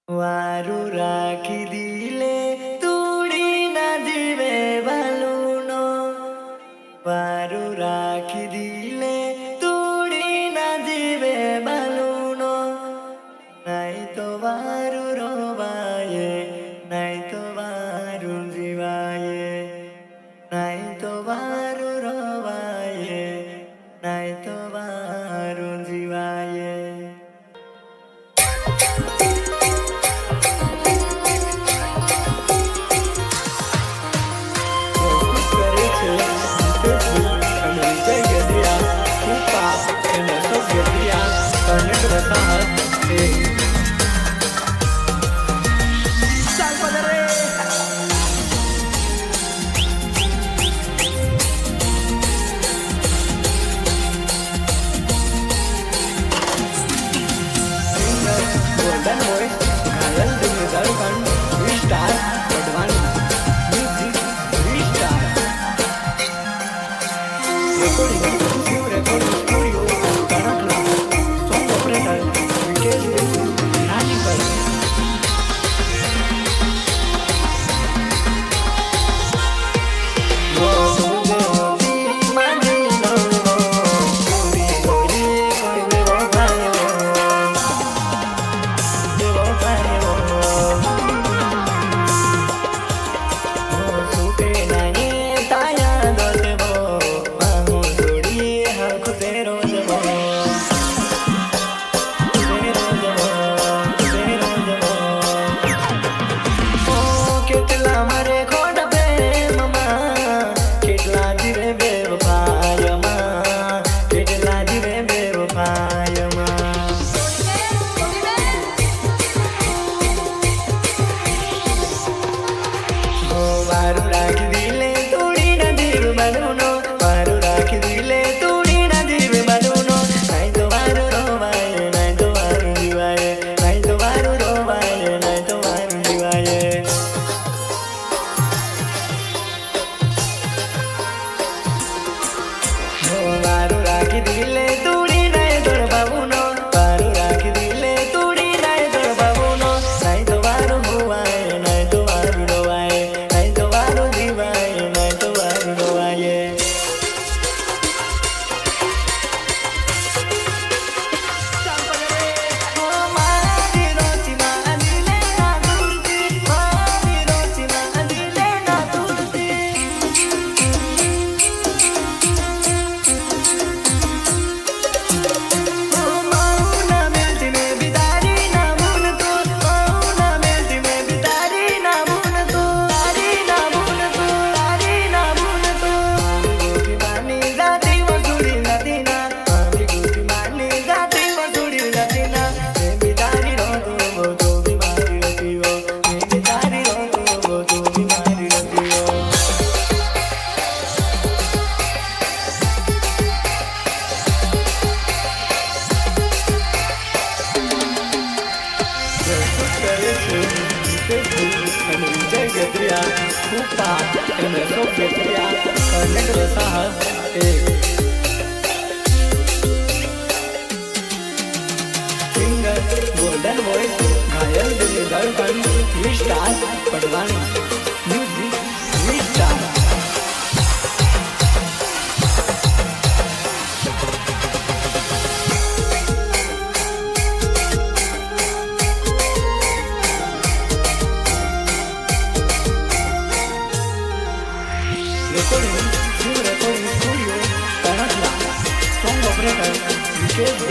वारू राखी दिले तुडी ना जीवे बालूनो वारू राखी दिले तुडी ना जीवे बालूनो नहीं तो वारू रोवाये नहीं तो वारू जीवाये नहीं तो वारू रोवाये नहीं तो वारू जीवाये Golden voice, Ghayal Dingadar Fund, Star, Advance, Music, Star. Recording, New Recording Studio, Karakla, Song Operator, Vikesh, Nashikal. वारू राखी दिले तुडी ना जीव बालूनो वारू राखी दिले तुडी ना जीव बालूनो नहीं तो वारू रोवाये नहीं तो वारू जीवाये नहीं तो वारू रोवाये नहीं तो वारू जीवाये वारू राखी दिले तुडी नहीं तोड़ बाबूनो वारू राखी दिले तुडी नहीं तोड़ बाबूनो नहीं तो वारू हुवाये नहीं तो वारू रोवाये Jai Gatria, Kupa, Emerso Gatria, Negro Sahas, Singer, Golden Voice, Ghayal Dingadar Fund, Star, Advance, Music, Star. Recording, New Recording Studio, Karakla, Song Operator, Vikesh,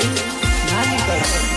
Nashikal.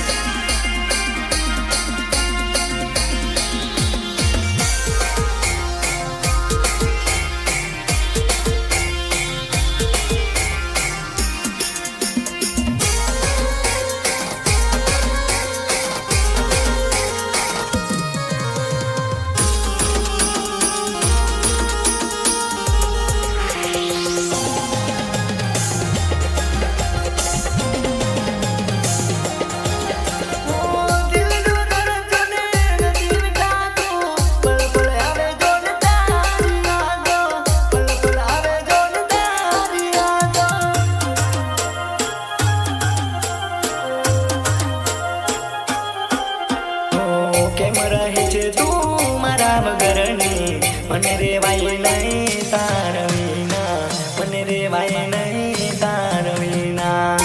કેમ રહે છે તું મારા વગરની મને રેવાય નહીં તાર વિના મને રેવાય નહીં તાર વિના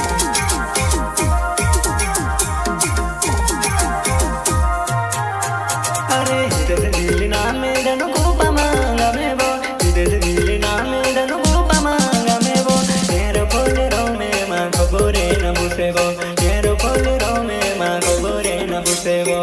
અરે હિદસ દિલ ના મેડન કૂપામાં ગમે બો હિદસ દિલ ના મેડન કૂપામાં ગમે બો તેરો ફૂલ રોમે માં ખબરે ન પૂછે બો તેરો ફૂલ રોમે માં ખબરે ન પૂછે બો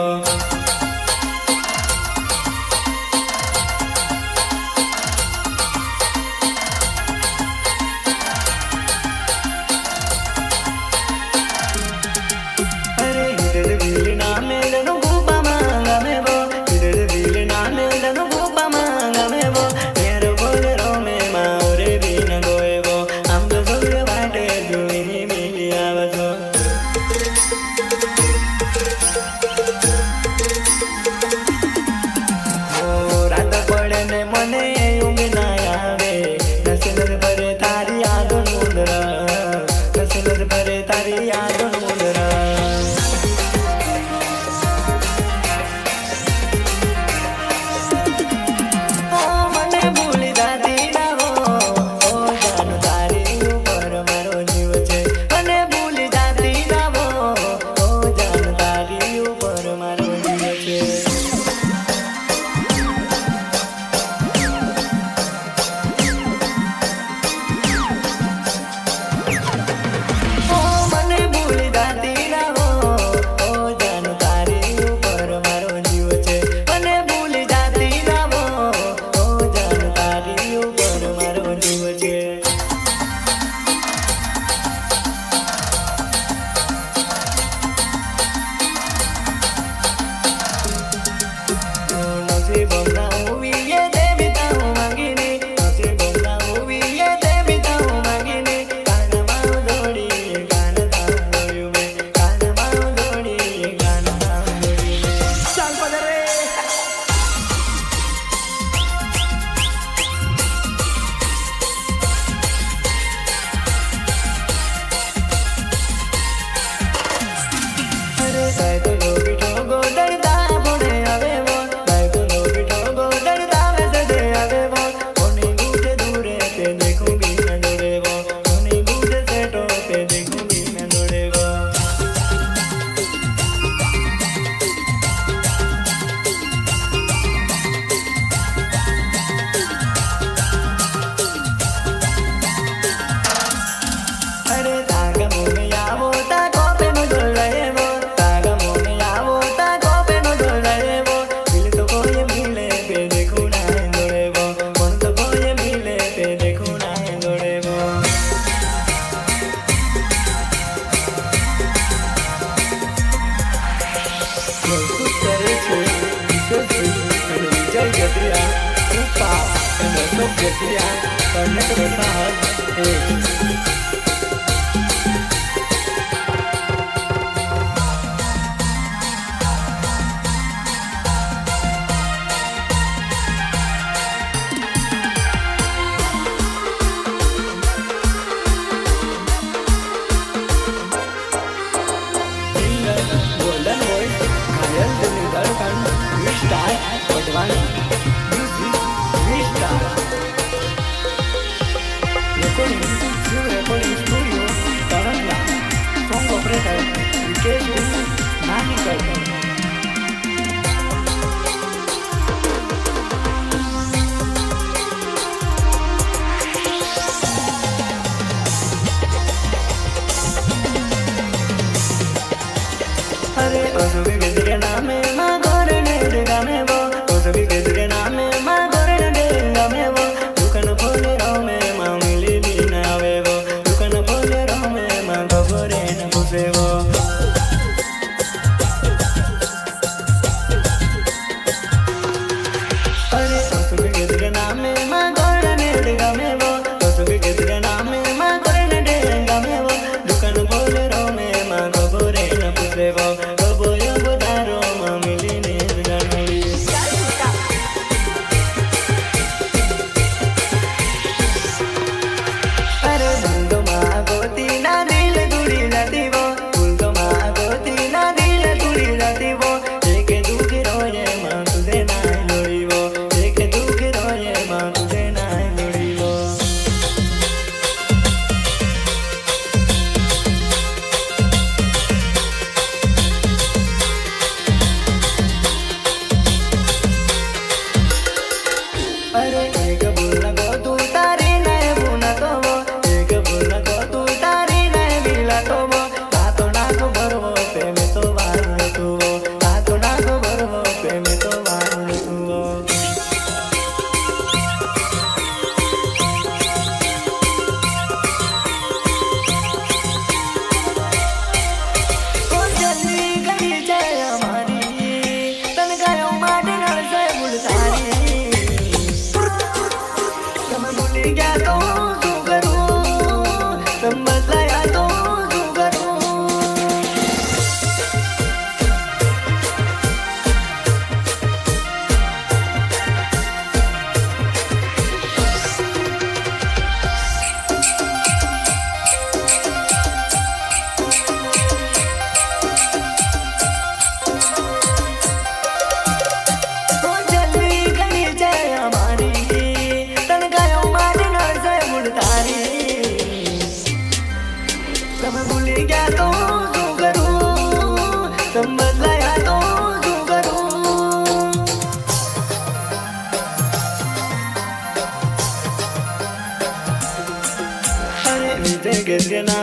કે ના